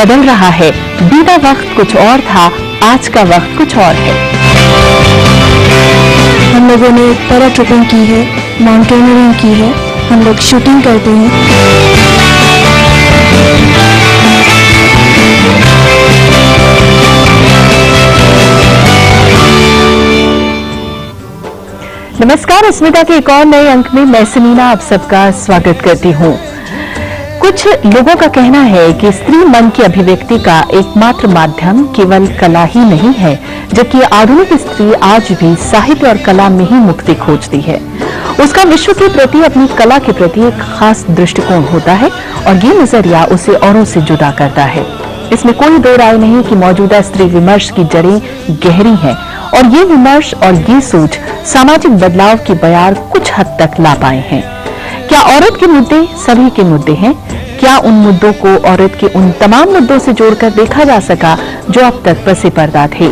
बदल रहा है। बीता वक्त कुछ और था, आज का वक्त कुछ और है। हम लोगों ने पैरा ट्रिपिंग की है, माउंटेनियरिंग की है, हम लोग शूटिंग करते हैं। नमस्कार, स्मिता के एक और नए अंक में मैं सनीना आप सबका स्वागत करती हूँ। कुछ लोगों का कहना है कि स्त्री मन की अभिव्यक्ति का एकमात्र माध्यम केवल कला ही नहीं है, जबकि आधुनिक स्त्री आज भी साहित्य और कला में ही मुक्ति खोजती है। उसका विश्व के प्रति, अपनी कला के प्रति एक खास दृष्टिकोण होता है और ये नजरिया उसे औरों से जुदा करता है। इसमें कोई दो राय नहीं कि मौजूदा स्त्री विमर्श की जड़ें गहरी हैं और ये विमर्श और ये सोच सामाजिक बदलाव की बयार कुछ हद तक ला पाए हैं। क्या औरत के मुद्दे सभी के मुद्दे हैं? क्या उन मुद्दों को औरत के उन तमाम मुद्दों से जोड़कर देखा जा सका जो अब तक पसे पर्दा थे?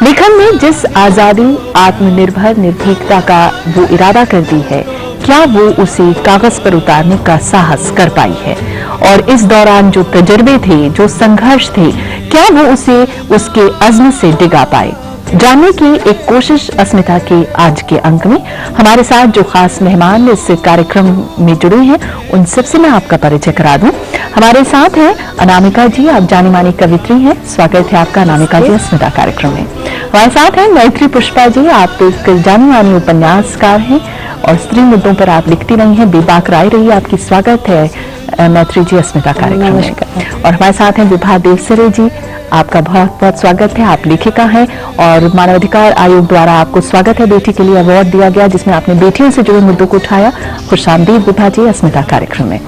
लेखन में जिस आजादी, आत्मनिर्भर निर्भीकता का वो इरादा करती है, क्या वो उसे कागज पर उतारने का साहस कर पाई है? और इस दौरान जो तजर्बे थे, जो संघर्ष थे, क्या वो उसे उसके अज़्म से डिगा पाए? जानने की एक कोशिश अस्मिता के आज के अंक में। हमारे साथ जो खास मेहमान इस कार्यक्रम में जुड़े हैं, उन सबसे मैं आपका परिचय करा दूं। हमारे साथ हैं अनामिका जी, आप जानी मानी कवित्री हैं। स्वागत है आपका अनामिका जी अस्मिता कार्यक्रम में। हमारे साथ हैं मैत्री पुष्पा जी, आप एक जानी मानी उपन्यासकार हैं और स्त्री मुद्दों पर आप लिखती रही हैं, बेबाक राय रही है आपकी। स्वागत है मैत्री जी अस्मिता कार्यक्रम में। और हमारे साथ हैं विभा देवसरे जी, आपका बहुत बहुत स्वागत है। आप लेखिका हैं और मानवाधिकार आयोग द्वारा आपको स्वागत है, बेटी के लिए अवार्ड दिया गया जिसमें आपने बेटियों से जुड़े मुद्दों को उठाया। खुशामदीद विभा जी अस्मिता कार्यक्रम में।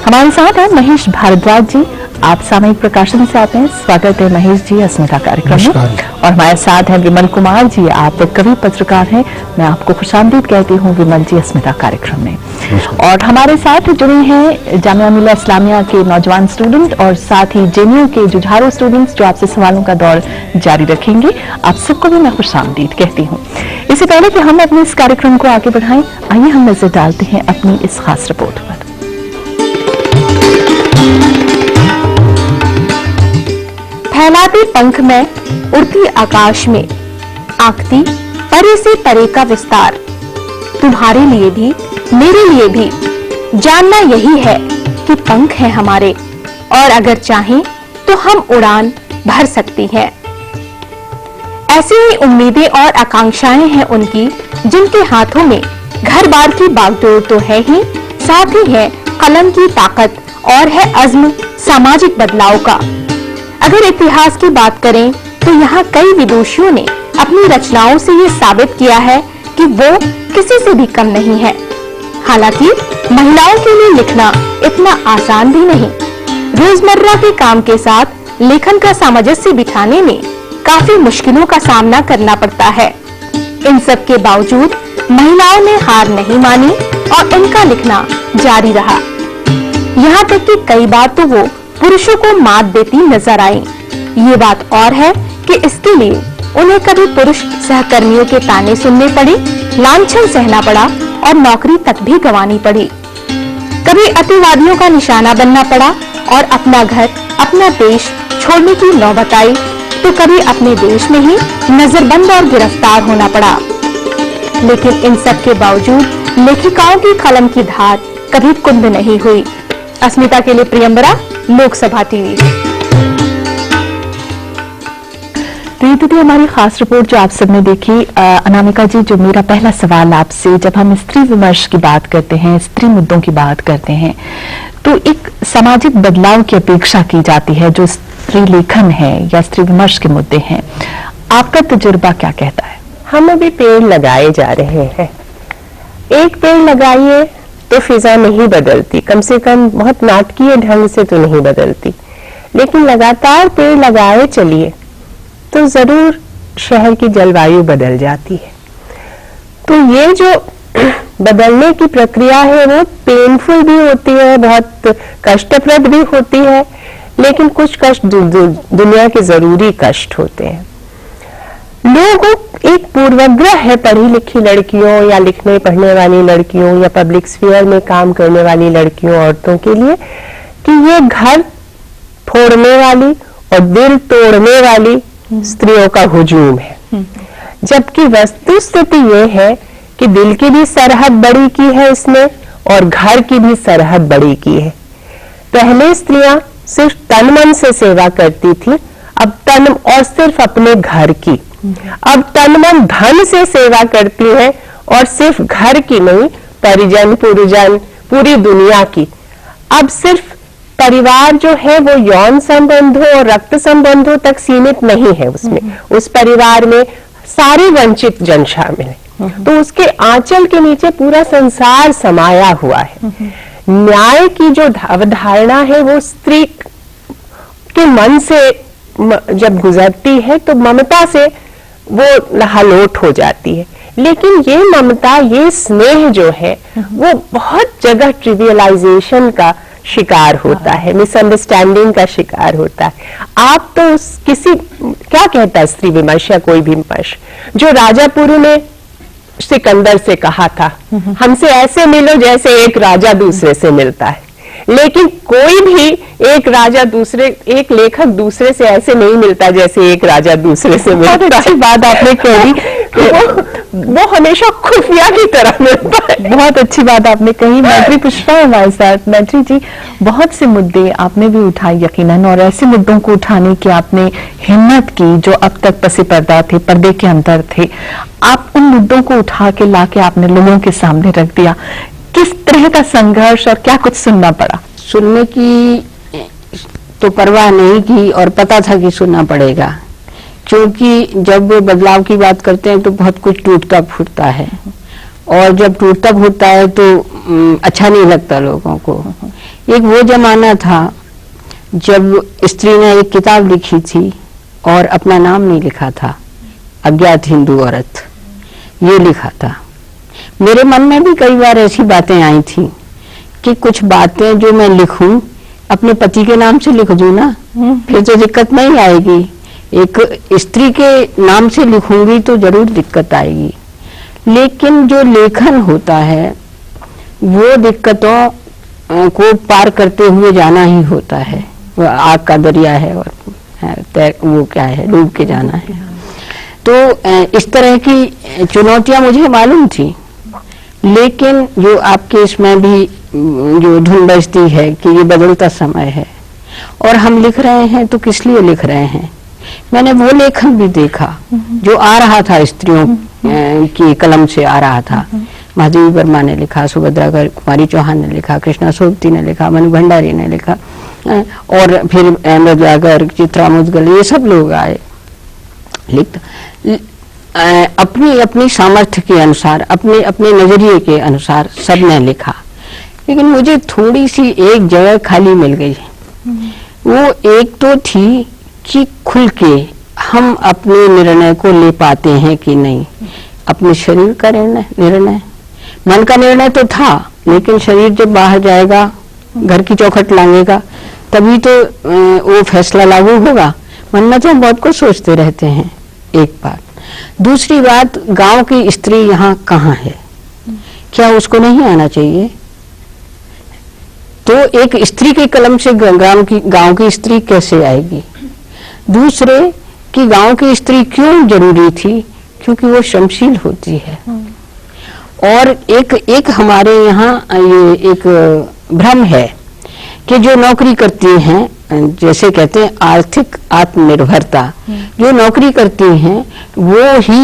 हमारे साथ हैं महेश भारद्वाज जी, आप सामयिक प्रकाशन से आते हैं। स्वागत है महेश जी अस्मिता कार्यक्रम में। और हमारे साथ हैं विमल कुमार जी, आप कवि पत्रकार हैं, मैं आपको खुशामदीद कहती हूँ विमल जी अस्मिता कार्यक्रम में। और हमारे साथ जुड़े हैं जामिया मिल्लिया इस्लामिया के नौजवान स्टूडेंट और साथ ही जेएनयू के जुझारू स्टूडेंट्स जो आपसे सवालों का दौर जारी रखेंगे। आप सबको भी मैं खुशामदीद कहती हूँ। इससे पहले कि हम अपने इस कार्यक्रम को आगे बढ़ाएं, आइए हम नजर डालते हैं अपनी इस खास रिपोर्ट पर। फैलाते पंख में उड़ती आकाश में आंकती परे से परे का विस्तार, तुम्हारे लिए भी मेरे लिए भी जानना यही है कि पंख है हमारे और अगर चाहें तो हम उड़ान भर सकती हैं। ऐसी ही उम्मीदें और आकांक्षाएं हैं उनकी, जिनके हाथों में घर बार की बागडोर तो है ही, साथ ही है कलम की ताकत और है अज़्म सामाजिक बदलाव का। अगर इतिहास की बात करें तो यहाँ कई विदुषियों ने अपनी रचनाओं से ये साबित किया है कि वो किसी से भी कम नहीं है। हालांकि महिलाओं के लिए लिखना इतना आसान भी नहीं। रोजमर्रा के काम के साथ लेखन का सामंजस्य बिठाने में काफी मुश्किलों का सामना करना पड़ता है। इन सब के बावजूद महिलाओं ने हार नहीं मानी और उनका लिखना जारी रहा। यहाँ तक कि कई बार तो वो पुरुषों को मात देती नजर आई। ये बात और है कि इसके लिए उन्हें कभी पुरुष सहकर्मियों के ताने सुनने पड़े, लांछन सहना पड़ा और नौकरी तक भी गंवानी पड़ी। कभी अतिवादियों का निशाना बनना पड़ा और अपना घर, अपना देश छोड़ने की नौबत आई, तो कभी अपने देश में ही नजरबंद और गिरफ्तार होना पड़ा। लेकिन इन सब के बावजूद लेखिकाओं की कलम की धार कभी कुंद नहीं हुई। अस्मिता के लिए प्रियंबरा, लोकसभा टीवी। तो ये थी हमारी खास रिपोर्ट जो आप सबने देखी। अनामिका जी, जो मेरा पहला सवाल आपसे, जब हम स्त्री विमर्श की बात करते हैं, स्त्री मुद्दों की बात करते हैं, तो एक सामाजिक बदलाव की अपेक्षा की जाती है जो स्त्री लेखन है या स्त्री विमर्श के मुद्दे हैं। आपका तजुर्बा क्या कहता है? हम अभी पेड़ लगाए जा रहे हैं। एक पेड़ लगाइए तो फिजा नहीं बदलती, कम से कम बहुत नाटकीय ढंग से तो नहीं बदलती, लेकिन लगातार पेड़ लगाए चलिए तो जरूर शहर की जलवायु बदल जाती है। तो ये जो बदलने की प्रक्रिया है वो पेनफुल भी होती है, बहुत कष्टप्रद भी होती है, लेकिन कुछ कष्ट दुनिया के जरूरी कष्ट होते हैं। लोगों एक पूर्वाग्रह है पढ़ी लिखी लड़कियों या लिखने पढ़ने वाली लड़कियों या पब्लिक स्फीयर में काम करने वाली लड़कियों, औरतों के लिए कि ये घर फोड़ने वाली और दिल तोड़ने वाली स्त्रियों का हुजूम है। जबकि वस्तुस्थिति ये है कि दिल की भी सरहद बड़ी की है इसने और घर की भी सरहद बड़ी की है। पहले स्त्रियां सिर्फ तन मन से सेवा करती थी, अब तन और सिर्फ अपने घर की, अब तन मन धन से सेवा करती है और सिर्फ घर की नहीं, परिजन पुरजन पूरी दुनिया की। अब सिर्फ परिवार जो है वो यौन संबंधों और रक्त संबंधों तक सीमित नहीं है, उसमें उस परिवार में सारे वंचित जन शामिल है, तो उसके आंचल के नीचे पूरा संसार समाया हुआ है। न्याय की जो अवधारणा है वो स्त्री के मन से जब गुजरती है तो ममता से वो लहालोट हो जाती है, लेकिन ये ममता, ये स्नेह जो है वो बहुत जगह ट्रिवियलाइजेशन का शिकार होता है, मिसअंडरस्टैंडिंग का शिकार होता है। आप तो किसी, क्या कहता है स्त्री विमर्श या कोई भी विमर्श, जो राजापुरी ने सिकंदर से कहा था हमसे ऐसे मिलो जैसे एक राजा दूसरे से मिलता है, लेकिन कोई भी एक राजा दूसरे, एक लेखक दूसरे से ऐसे नहीं मिलता जैसे एक राजा दूसरे से मिलता है। बहुत अच्छी बात आपने कही, वो हमेशा खुफिया की तरह मिलता है। बहुत अच्छी बात आपने कही। मैत्री पुष्पा है हमारे साथ। मैत्री जी, बहुत से मुद्दे आपने भी उठाए यकीनन, और ऐसे मुद्दों को उठाने की आपने हिम्मत की जो अब तक पसे पर्दा थे, पर्दे के अंदर थे। आप उन मुद्दों को उठा के लाके आपने लोगों के सामने रख दिया। किस तरह का संघर्ष और क्या कुछ सुनना पड़ा? सुनने की तो परवाह नहीं की और पता था कि सुनना पड़ेगा, क्योंकि जब बदलाव की बात करते हैं तो बहुत कुछ टूटता फूटता है, और जब टूटता फूटता है तो अच्छा नहीं लगता लोगों को। एक वो जमाना था जब स्त्री ने एक किताब लिखी थी और अपना नाम नहीं लिखा था, अज्ञात हिंदू औरत, ये लिखा था। मेरे मन में भी कई बार ऐसी बातें आई थी कि कुछ बातें जो मैं लिखूं अपने पति के नाम से लिख दूं ना, फिर तो दिक्कत नहीं आएगी। एक स्त्री के नाम से लिखूंगी तो जरूर दिक्कत आएगी, लेकिन जो लेखन होता है वो दिक्कतों को पार करते हुए जाना ही होता है। वो आग का दरिया है और वो क्या है, डूब के जाना है। तो इस तरह की चुनौतियां मुझे मालूम थी, लेकिन जो आपके इसमें भी जो धुन बजती है कि ये बदलता समय है और हम लिख रहे हैं तो किस लिए लिख रहे हैं। मैंने वो लेखन भी देखा जो आ रहा था, स्त्रियों की कलम से आ रहा था। महादेवी वर्मा ने लिखा, सुभद्रा कुमारी चौहान ने लिखा, कृष्णा सोबती ने लिखा, मनु भंडारी ने लिखा, और फिर मृदुला गर्ग, चित्रा मुदगल, ये सब लोग आए लिखता अपनी अपनी सामर्थ्य के अनुसार, अपने अपने नजरिए के अनुसार सबने लिखा। लेकिन मुझे थोड़ी सी एक जगह खाली मिल गई। वो एक तो थी कि खुल के हम अपने निर्णय को ले पाते हैं कि नहीं। अपने शरीर का निर्णय, मन का निर्णय तो था, लेकिन शरीर जब बाहर जाएगा, घर की चौखट लांघेगा, तभी तो वो फैसला लागू होगा। मन में तो हम बहुत कुछ सोचते रहते हैं, एक बात। दूसरी बात, गांव की स्त्री यहाँ कहाँ है, क्या उसको नहीं आना चाहिए? तो एक स्त्री की कलम से गांव की स्त्री कैसे आएगी? दूसरे कि गांव की स्त्री क्यों जरूरी थी? क्योंकि वो श्रमशील होती है। और एक हमारे यहाँ ये एक भ्रम है कि जो नौकरी करती हैं, जैसे कहते हैं आर्थिक आत्मनिर्भरता, जो नौकरी करती हैं वो ही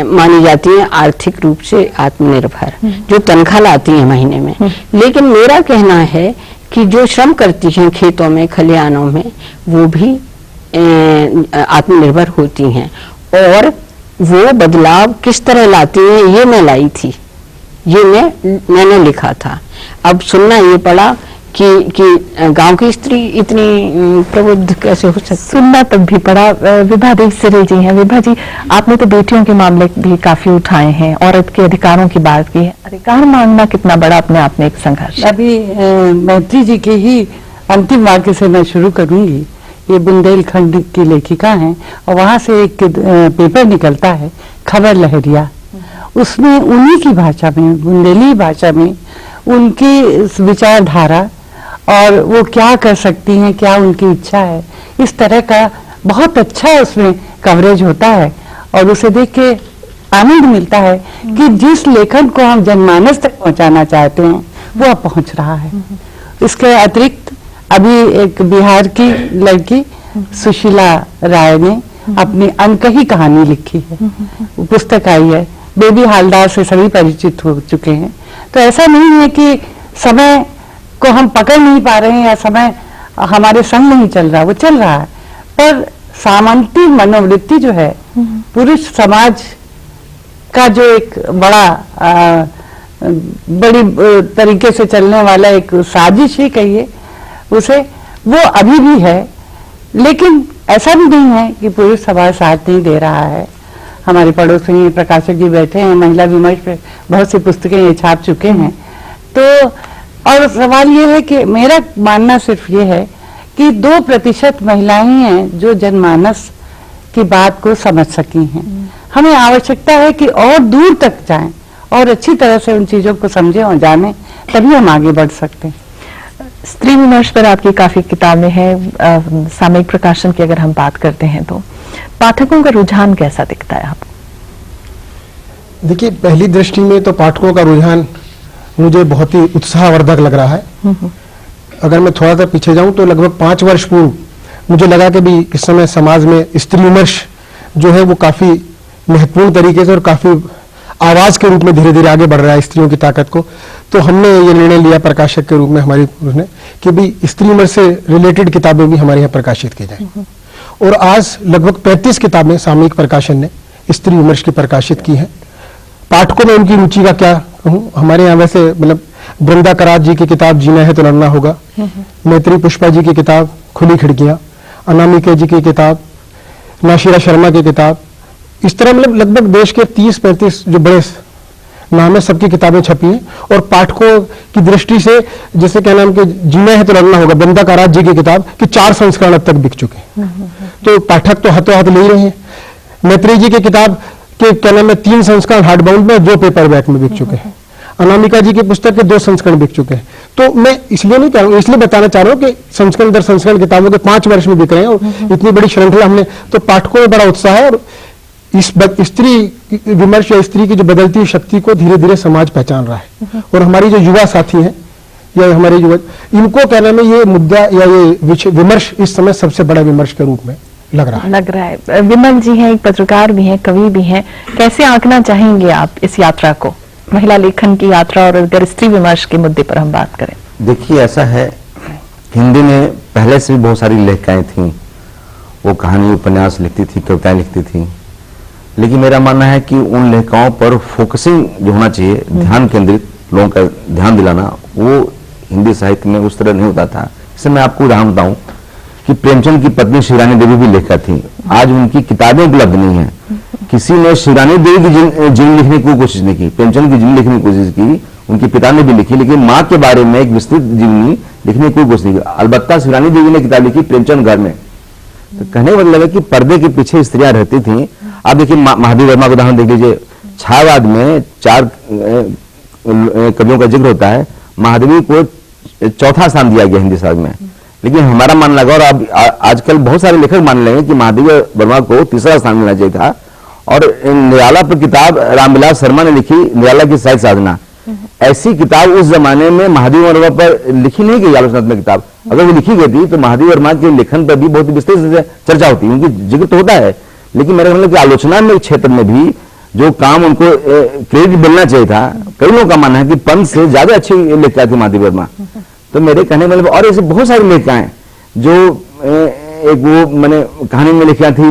मानी जाती हैं आर्थिक रूप से आत्मनिर्भर, जो तनख्वाह लाती हैं महीने में। लेकिन मेरा कहना है कि जो श्रम करती हैं खेतों में, खलिहानों में, वो भी आत्मनिर्भर होती हैं। और वो बदलाव किस तरह लाती हैं, ये मैं लाई थी, ये मैंने लिखा था। अब सुनना ये पड़ा कि गांव की स्त्री इतनी प्रबुद्ध कैसे हो सकती? सुनना तब भी पड़ा। विभा देवसिरे जी हैं। विभा जी, आपने तो बेटियों के मामले भी काफी उठाए हैं, औरत के अधिकारों की बात की है। अधिकार मांगना कितना बड़ा अपने आप में एक संघर्ष। अभी मैत्री जी के ही अंतिम वाक्य से मैं शुरू करूंगी। ये बुंदेलखंड की लेखिका हैं और वहां से एक पेपर निकलता है, खबर लहरिया। उसमें उन्हीं की भाषा में, बुंदेली भाषा में, उनकी विचारधारा और वो क्या कर सकती हैं, क्या उनकी इच्छा है, इस तरह का बहुत अच्छा उसमें कवरेज होता है। और उसे देख के आनंद मिलता है कि जिस लेखन को हम जनमानस तक पहुंचाना चाहते हैं वो अब पहुंच रहा है। इसके अतिरिक्त अभी एक बिहार की लड़की सुशीला राय ने अपनी अनकही कहानी लिखी है, वो पुस्तक आई है, बेबी हालदार से सभी परिचित हो चुके हैं। तो ऐसा नहीं है कि समय को हम पकड़ नहीं पा रहे हैं या समय हमारे संग नहीं चल रहा, वो चल रहा है, पर सामंती मनोवृत्ति जो है पुरुष समाज का जो एक बड़ी तरीके से चलने वाला एक साजिश ही कहिए उसे, वो अभी भी है। लेकिन ऐसा भी नहीं है कि पुरुष समाज साथ नहीं दे रहा है। हमारे पड़ोस में प्रकाशक जी बैठे हैं, महिला विमर्श पे बहुत सी पुस्तकें ये छाप चुके हैं। तो और सवाल ये है कि मेरा मानना सिर्फ ये है कि 2% महिलाएं ही हैं जो जनमानस की बात को समझ सकी हैं। हमें आवश्यकता है कि और दूर तक जाएं और अच्छी तरह से उन चीजों को समझें और जानें, तभी हम आगे बढ़ सकते हैं। स्त्री विमर्श पर आपकी काफी किताबें हैं। सामयिक प्रकाशन की अगर हम बात करते हैं तो पाठकों का रुझान कैसा दिखता है आपको? देखिए, पहली दृष्टि में तो पाठकों का रुझान मुझे बहुत ही उत्साहवर्धक लग रहा है। अगर मैं थोड़ा सा पीछे जाऊं तो लगभग 5 वर्ष पूर्व मुझे लगा कि भी इस समय समाज में स्त्री विमर्श जो है वो काफी महत्वपूर्ण तरीके से और काफी आवाज के रूप में धीरे धीरे आगे बढ़ रहा है स्त्रियों की ताकत को। तो हमने ये निर्णय लिया प्रकाशक के रूप में हमारी उसने कि भी स्त्री विमर्श से रिलेटेड किताबें भी हमारे यहाँ प्रकाशित की जाए। और आज लगभग 35 किताबें सामयिक प्रकाशन ने स्त्री विमर्श की प्रकाशित की है। पाठकों में उनकी रुचि का क्या कहूँ, हमारे यहाँ वैसे मतलब वृंदा करात जी की किताब जीना है तो लड़ना होगा, मैत्री पुष्पा जी की किताब खुली खिड़कियां, अनामिका जी की किताब, नाशिरा शर्मा की किताब, इस तरह मतलब लगभग देश के 30-35 जो बड़े नाम है सबकी किताबें छपी हैं। और पाठकों की दृष्टि से जैसे क्या नाम के जीना है तो लड़ना होगा, वृंदा करात जी की किताब की 4 संस्करण अब तक बिक चुके हैं, तो पाठक तो हाथों हाथ ले ही रहे हैं। मैत्री जी की किताब के क्या नाम है 3 संस्करण हार्ड बाउंड में, 2 पेपर बैक में बिक चुके हैं। अनामिका जी की पुस्तक के 2 संस्करण बिक चुके हैं। तो मैं इसलिए नहीं कह रहा हूँ, इसलिए बताना चाह रहा हूँ कि संस्करण दर संस्करण किताबों के 5 वर्ष में बिक रहे हैं और इतनी बड़ी श्रृंखला हमने, तो पाठकों में बड़ा उत्साह है। और इस स्त्री विमर्श या स्त्री की जो बदलती हुई शक्ति को धीरे धीरे समाज पहचान रहा है। और हमारी जो युवा साथी हैं या हमारे युवा, इनको कहने में ये मुद्दा या ये विमर्श इस समय सबसे बड़ा विमर्श के रूप में लग रहा है। विमल जी हैं, एक पत्रकार भी हैं, कवि भी हैं, कैसे आंकना चाहेंगे आप इस यात्रा को, महिला लेखन की यात्रा, और अगर स्त्री विमर्श के मुद्दे पर हम बात करें? देखिए, ऐसा है, हिंदी में पहले से भी बहुत सारी लेखिकाएं थीं, वो कहानी उपन्यास लिखती थी, कविताएं लिखती थी, लेकिन मेरा मानना है कि उन लेखिकाओं पर फोकसिंग जो होना चाहिए, ध्यान केंद्रित, लोगों का ध्यान दिलाना, वो हिंदी साहित्य में उस तरह नहीं होता था। इससे मैं आपको उदाहरण बताऊं कि प्रेमचंद की पत्नी शिवरानी देवी भी लेखिका थी, आज उनकी किताबें उपलब्ध नहीं है। किसी ने शिवरानी देवी की जीवन लिखने की कोशिश नहीं की, प्रेमचंद की जीवन लिखने की कोशिश की, उनके पिता ने भी लिखी, लेकिन माँ के बारे में एक विस्तृत जीवनी लिखने की कोई कोशिश नहीं की। अलबत्ता शिवरानी देवी ने किताब लिखी प्रेमचंद घर में। तो कहने का मतलब है कि पर्दे के पीछे स्त्रियां रहती थी। आप देखिए महादेव वर्मा का उदाहरण देख लीजिए, छायावाद में 4 कवियों का जिक्र होता है, महादेवी को 4था स्थान दिया गया हिंदी साहित्य में, लेकिन हमारा मानना लगा, और अब आजकल बहुत सारे लेखक मान रहे हैं कि महादेवी वर्मा को 3रा स्थान मिलना चाहिए था। और निराला पर किताब रामविलास शर्मा ने लिखी, निराला की साहित्य साधना, ऐसी किताब उस जमाने में महादेवी वर्मा पर लिखी नहीं गई आलोचनात्मक किताब। अगर वो लिखी गई थी तो महादेवी वर्मा के लेखन पर भी बहुत विस्तृत से चर्चा होती, उनकी जिक्र तो होता है, लेकिन मेरा मतलब कि आलोचना में क्षेत्र में भी जो काम उनको क्रेडिट मिलना चाहिए था, कई लोगों का मानना है कि पंत से ज्यादा अच्छी लेखिका थी महादेवी वर्मा। तो मेरे कहने मतलब, और ऐसे बहुत सारी लेखिकाएं जो एक वो मैंने कहानी में लिखा थी,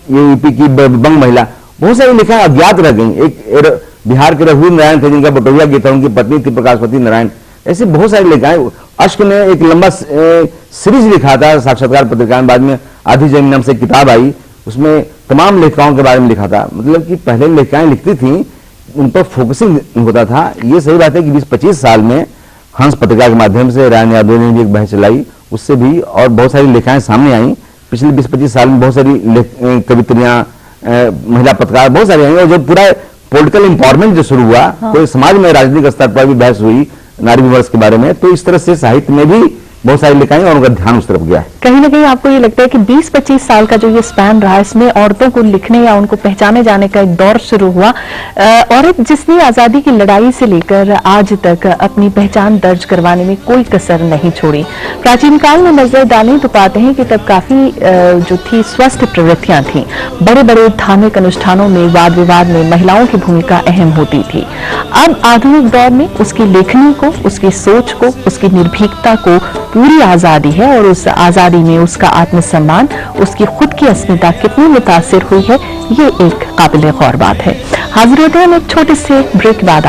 ये यूपी की बंग महिला, बहुत सारी लेखिकाएं अज्ञात रह गई। एक बिहार के रघुवीर नारायण थे जिनका बटोरिया गीत था, उनकी पत्नी थी प्रकाशवती नारायण। ऐसे बहुत सारी लेखिकाएं, अश्क ने एक लंबा सीरीज लिखा था साक्षात्कार पत्रिका में, बाद में आधी जमीन नाम से किताब आई, उसमें तमाम लेखिकाओं के बारे में लिखा था। मतलब कि पहले लेखिकाएं लिखती थी, उन पर फोकसिंग होता था। ये सही बात है कि 20-25 साल में हंस पत्रिका के माध्यम से रायन यादव ने भी एक बहस चलाई, उससे भी और बहुत सारी लेखिकाएं सामने आई। पिछले 20-25 साल में बहुत सारी कवित्रियां, महिला पत्रकार बहुत सारी आई, और जो पूरा पॉलिटिकल एम्पावरमेंट जो शुरू हुआ, तो समाज में राजनीतिक स्तर पर भी बहस हुई, नारी विमर्श के बारे में, तो इस तरह से साहित्य में भी बहुत सारी लेखाएं और उनका ध्यान उस तरफ गया है। कहीं ना कहीं आपको ये लगता है कि 20-25 साल का जो ये स्पैन रहा, इसमें औरतों को लिखने या उनको पहचाने जाने का एक दौर शुरू हुआ। औरत जिसने आजादी की लड़ाई से लेकर आज तक अपनी पहचान दर्ज करवाने में कोई कसर नहीं छोड़ी। प्राचीन काल में नजर डालें तो पाते हैं कि तब काफी जो थी स्वस्थ प्रवृत्तियां थी। बड़े बड़े धार्मिक अनुष्ठानों में, वाद विवाद में महिलाओं की भूमिका अहम होती थी। अब आधुनिक दौर में उसकी लेखनी को, उसकी सोच को, उसकी निर्भीकता को पूरी आजादी है, और उस आजादी में उसका आत्मसम्मान, उसकी खुद की अस्मिता कितनी मुतासिर हुई है, ये एक काबिल गौर बात है। हाजिर होते हैं हम एक छोटे से ब्रेक बाद।